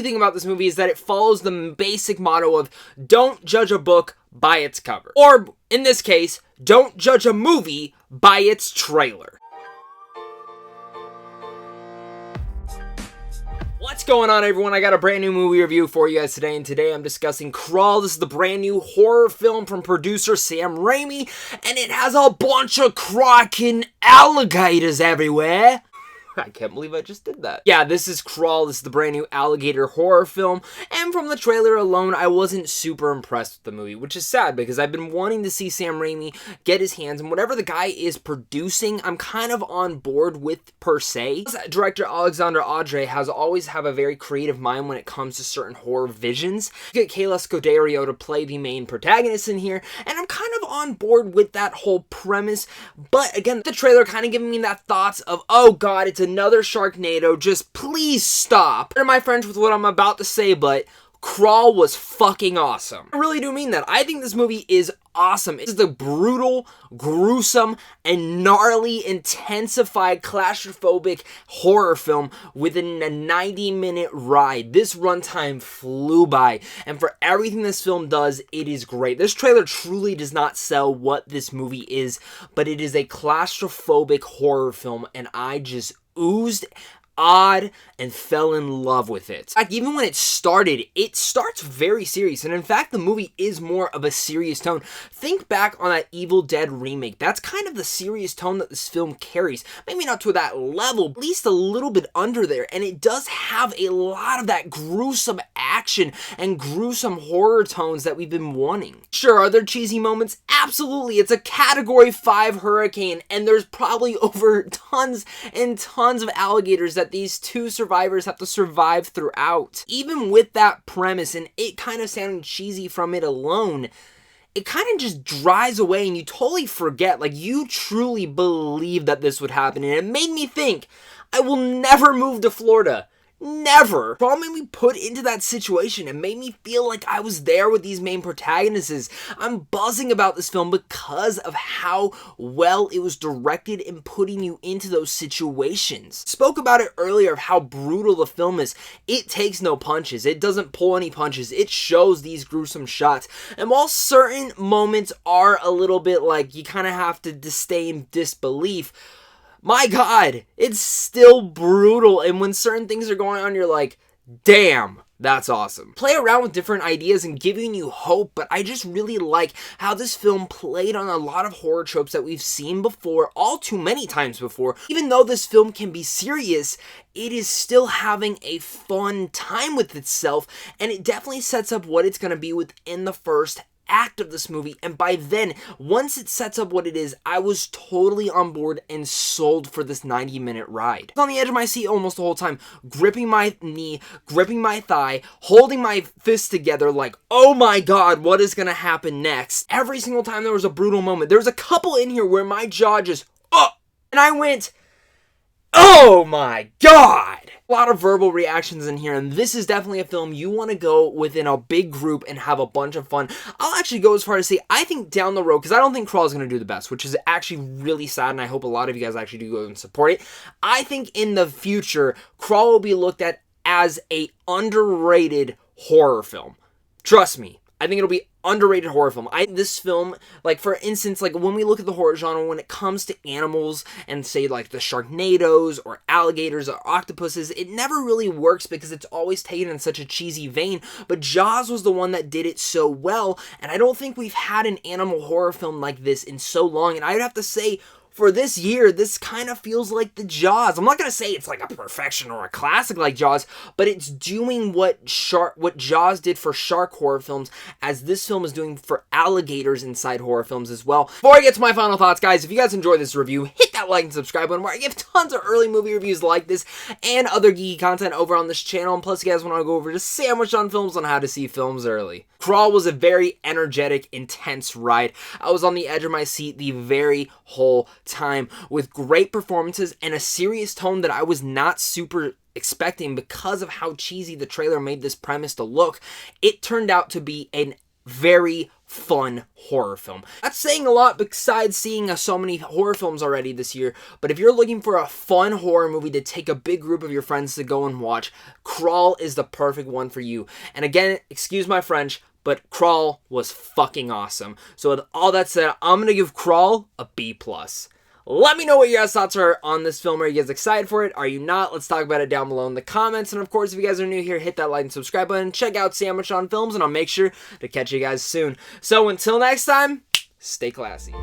thing about this movie is that it follows the basic motto of don't judge a book by its cover. Or, in this case, don't judge a movie by its trailer. What's going on, everyone? I got a brand new movie review for you guys today, and today I'm discussing Crawl. This is the brand new horror film from producer Sam Raimi, and it has a bunch of crocking alligators everywhere. I can't believe I just did that. Yeah, this is Crawl. This is the brand new alligator horror film, and from the trailer alone, I wasn't super impressed with the movie, which is sad because I've been wanting to see Sam Raimi get his hands on whatever the guy is producing. I'm kind of on board with, per se. Director Alexandre Aja has always have a very creative mind when it comes to certain horror visions. You get Scodelario to play the main protagonist in here, and I'm kind of on board with that whole premise, but again, the trailer kind of giving me that thoughts of, oh god, it's another Sharknado, just please stop. Am I friends with what I'm about to say, but Crawl was fucking awesome. I really do mean that. I think this movie is awesome. It's the brutal, gruesome, and gnarly, intensified, claustrophobic horror film within a 90-minute ride. This runtime flew by, and for everything this film does, it is great. This trailer truly does not sell what this movie is, but it is a claustrophobic horror film, and I just oozed odd and fell in love with it. In fact, even when it starts very serious, and in fact the movie is more of a serious tone. Think back on that Evil Dead remake. That's kind of the serious tone that this film carries. Maybe not to that level, at least a little bit under there, and it does have a lot of that gruesome action and gruesome horror tones that we've been wanting. Sure, are there cheesy moments? Absolutely. It's a category 5 hurricane, and there's probably over tons and tons of alligators that these two survivors have to survive throughout. Even with that premise and it kind of sounding cheesy from it alone, it kind of just dries away and you totally forget, like you truly believe that this would happen, and it made me think, I will never move to Florida. Never. Crawl made me put into that situation and made me feel like I was there with these main protagonists. I'm buzzing about this film because of how well it was directed in putting you into those situations. Spoke about it earlier of how brutal the film is. It takes no punches. It doesn't pull any punches. It shows these gruesome shots. And while certain moments are a little bit like you kind of have to stay in disbelief, my god, it's still brutal, and when certain things are going on, you're like, damn, that's awesome. Play around with different ideas and giving you hope, but I just really like how this film played on a lot of horror tropes that we've seen before, all too many times before. Even though this film can be serious, it is still having a fun time with itself, and it definitely sets up what it's going to be within the first act of this movie, and by then, once it sets up what it is, I was totally on board and sold for this 90-minute ride. I was on the edge of my seat almost the whole time, gripping my knee, gripping my thigh, holding my fists together like, oh my god, what is gonna happen next? Every single time there was a brutal moment. There was a couple in here where my jaw just, and I went, oh my god! A lot of verbal reactions in here, and this is definitely a film you want to go within a big group and have a bunch of fun. I'll actually go as far as to say, I think down the road, because I don't think Crawl is going to do the best, which is actually really sad, and I hope a lot of you guys actually do go and support it. I think in the future, Crawl will be looked at as a underrated horror film. Trust me. I think it'll be underrated horror film. This film, like for instance, like when we look at the horror genre, when it comes to animals and say like the Sharknados or alligators or octopuses, it never really works because it's always taken in such a cheesy vein, but Jaws was the one that did it so well, and I don't think we've had an animal horror film like this in so long, and I'd have to say, for this year, this kind of feels like the Jaws. I'm not going to say it's like a perfection or a classic like Jaws, but it's doing what Jaws did for shark horror films, as this film is doing for alligators inside horror films as well. Before I get to my final thoughts, guys, if you guys enjoyed this review, hit that like and subscribe button where I give tons of early movie reviews like this and other geeky content over on this channel. And plus, you guys want to go over just sandwich on films on how to see films early. Crawl was a very energetic, intense ride. I was on the edge of my seat the very whole time, with great performances and a serious tone that I was not super expecting because of how cheesy the trailer made this premise to look. It turned out to be an very fun horror film. That's saying a lot besides seeing so many horror films already this year, but if you're looking for a fun horror movie to take a big group of your friends to go and watch, Crawl is the perfect one for you. And again, excuse my French, but Crawl was fucking awesome. So with all that said, I'm gonna give Crawl a B+. Let me know what your guys' thoughts are on this film. Are you guys excited for it? Are you not? Let's talk about it down below in the comments. And of course, if you guys are new here, hit that like and subscribe button. Check out Sandwich on Films, and I'll make sure to catch you guys soon. So until next time, stay classy.